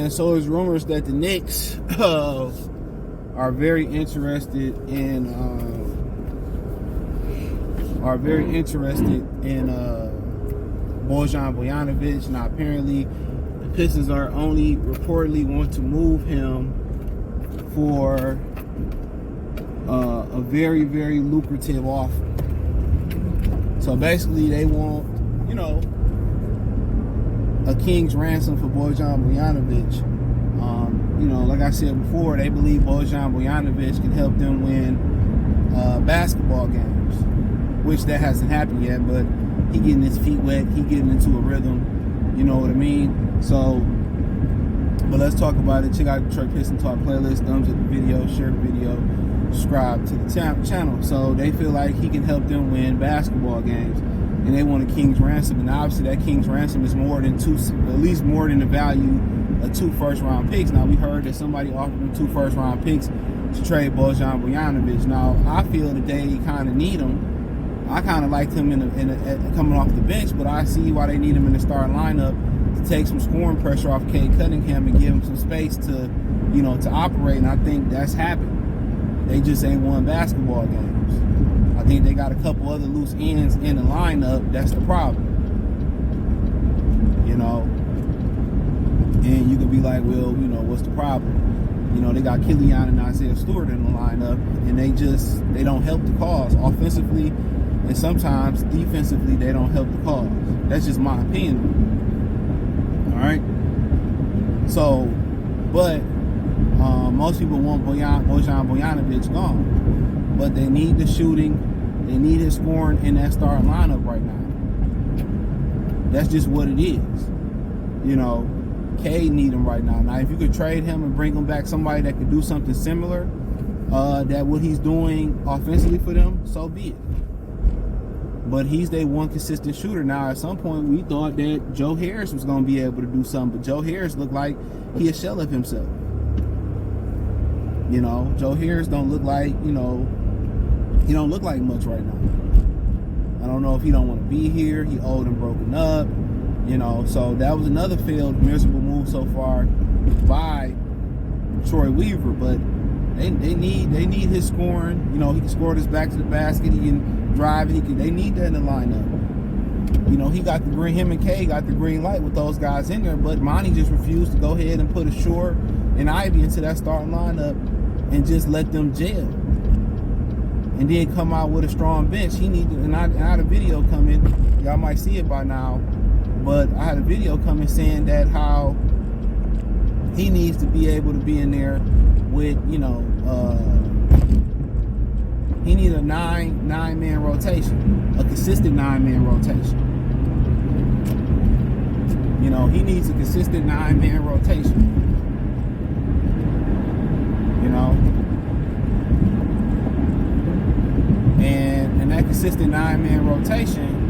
And so there's rumors that the Knicks are very interested in Bojan Bogdanovic. Now apparently the Pistons are only reportedly want to move him for a very, very lucrative offer. So basically they want, a king's ransom for Bojan Bogdanovic. Like I said before, they believe Bojan Bogdanovic can help them win basketball games, which that hasn't happened yet, but he getting his feet wet, he getting into a rhythm, you know what I mean? So, but let's talk about it. Check out the Detroit Pistons Talk playlist, thumbs up the video, share the video, subscribe to the channel. So they feel like he can help them win basketball games, and they want a king's ransom, and obviously that king's ransom is more than at least more than the value of 2 first-round picks. Now we heard that somebody offered them 2 first-round picks to trade Bojan Bogdanovic. Now I feel that they kind of need him. I kind of liked him coming off the bench, but I see why they need him in the starting lineup to take some scoring pressure off Cade Cunningham and give him some space to, to operate. And I think that's happened. They just ain't won basketball games. I think they got a couple other loose ends in the lineup. That's the problem. And you can be like, well, what's the problem? They got Killian and Isaiah Stewart in the lineup, and they don't help the cause offensively, and sometimes defensively they don't help the cause. That's just my opinion. All right. So, but most people want Bojan Bogdanovic gone, but they need the shooting, they need his scoring in that starting lineup right now. That's just what it is. Cade need him right now. Now, if you could trade him and bring him back somebody that could do something similar, that what he's doing offensively for them, so be it. But he's their one consistent shooter. Now, at some point, we thought that Joe Harris was going to be able to do something, but Joe Harris looked like he a shell of himself. Joe Harris don't look like, he don't look like much right now. I don't know if he don't want to be here. He old and broken up. So that was another failed, miserable move so far by Troy Weaver. But they need his scoring. He can score his back to the basket. He can drive. They need that in the lineup. He got the green. Him and Kay got the green light with those guys in there. But Monty just refused to go ahead and put a Shore and Ivy into that starting lineup and just let them gel. And then come out with a strong bench. He needed. And I had a video coming. Y'all might see it by now. But I had a video coming saying that how he needs to be able to be in there with, he needs a nine-man rotation, a consistent 9-man rotation. He needs a consistent 9-man rotation. And that consistent 9-man rotation,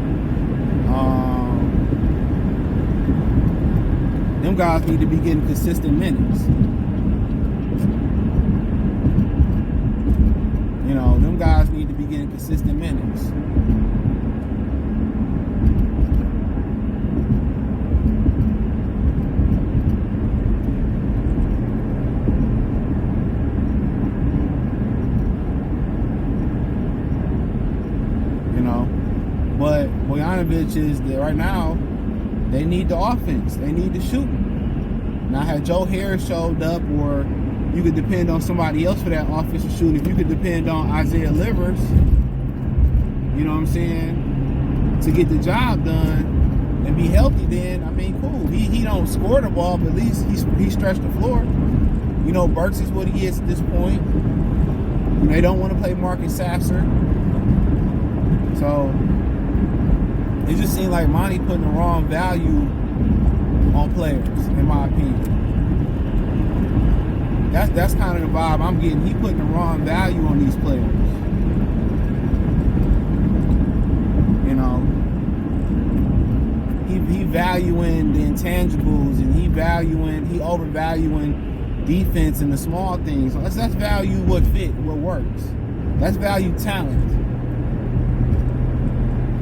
them guys need to be getting consistent minutes. Them guys need to be getting consistent minutes. But Bogdanovic is there right now. They need the offense. They need the shooting. Now, had Joe Harris showed up, or you could depend on somebody else for that offensive shooting. If you could depend on Isaiah Livers, to get the job done and be healthy, then, cool. He don't score the ball, but at least he stretched the floor. Burks is what he is at this point. They don't want to play Marcus Sasser. So it just seemed like Monty putting the wrong value on players, in my opinion. That's kind of the vibe I'm getting. He putting the wrong value on these players. He valuing the intangibles, and he overvaluing defense and the small things. So let's value what works. Let's value talent.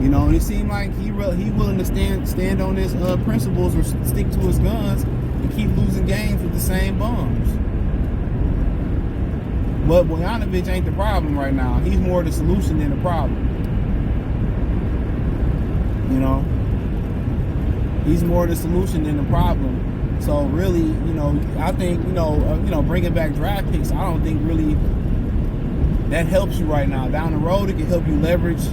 And it seemed like he willing to stand on his principles or stick to his guns and keep losing games with the same bums. But Bogdanovic ain't the problem right now. He's more the solution than the problem. You know? He's more the solution than the problem. So really, you know, I think, bringing back draft picks, I don't think really that helps you right now. Down the road, it can help you leverage,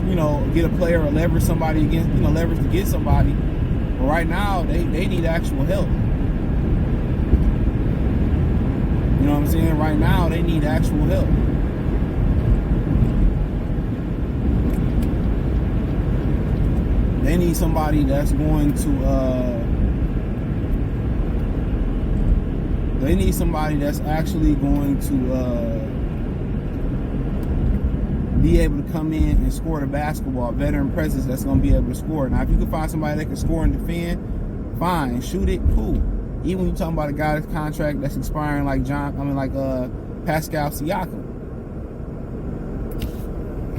get a player or leverage somebody against, leverage to get somebody. But right now, they need actual help. You know what I'm saying? Right now, they need actual help. They need somebody that's going to, they need somebody that's actually going to be able to come in and score the basketball. Veteran presence that's going to be able to score. Now, if you can find somebody that can score and defend, fine. Shoot it, cool. Even when you're talking about a guy's contract that's expiring like Pascal Siakam.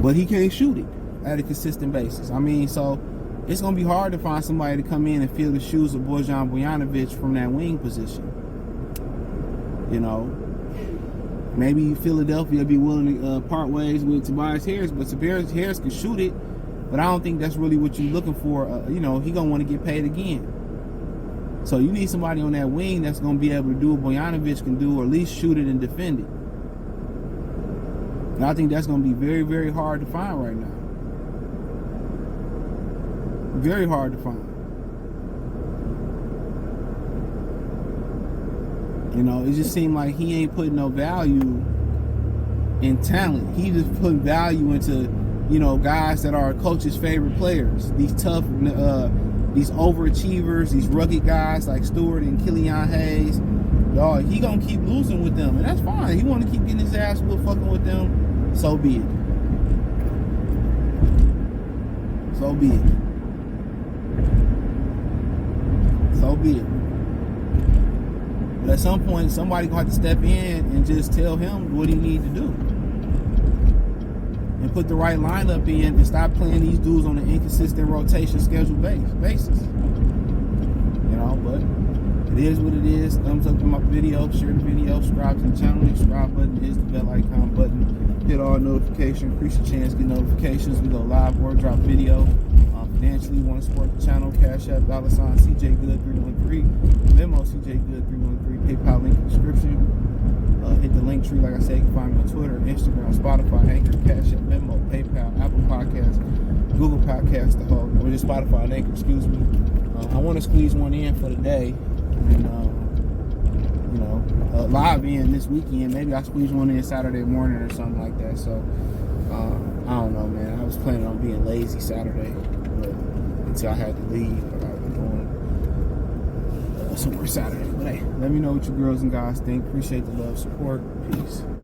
But he can't shoot it at a consistent basis. I mean, so it's going to be hard to find somebody to come in and fill the shoes of Bojan Bogdanovic from that wing position. You know, maybe Philadelphia be willing to part ways with Tobias Harris, but Tobias Harris can shoot it, but I don't think that's really what you're looking for. He going to want to get paid again. So you need somebody on that wing that's going to be able to do what Bogdanovic can do, or at least shoot it and defend it. And I think that's going to be very, very hard to find right now. Very hard to find. It just seemed like he ain't putting no value in talent. He just put value into, guys that are coach's favorite players. These tough, these overachievers, these rugged guys like Stewart and Killian Hayes. Dog, he gonna keep losing with them, and that's fine. He want to keep getting his ass whooped fucking with them. So be it. So be it. So be it. But at some point, somebody gonna have to step in and just tell him what he need to do, and put the right lineup in, and stop playing these dudes on an inconsistent rotation schedule basis. But it is what it is. Thumbs up to my video, share the video, subscribe to the channel. The subscribe button is the bell icon button. Hit all notifications, increase your chance to get notifications. We go live or drop video. Financially, you want to support the channel, Cash App, $, CJ Good 313, Venmo CJ Good 313, PayPal link in the description. Hit the link tree, like I said. You can find me on Twitter, Instagram, Spotify, Anchor, Cash App, Venmo, PayPal, Apple Podcasts, Google Podcasts, or just Spotify and Anchor, excuse me. I want to squeeze one in for the day, and live in this weekend. Maybe I'll squeeze one in Saturday morning or something like that. So I don't know, man. I was planning on being lazy Saturday, but until I had to leave, but I've been going somewhere Saturday. But hey, let me know what you girls and guys think. Appreciate the love, support. Peace.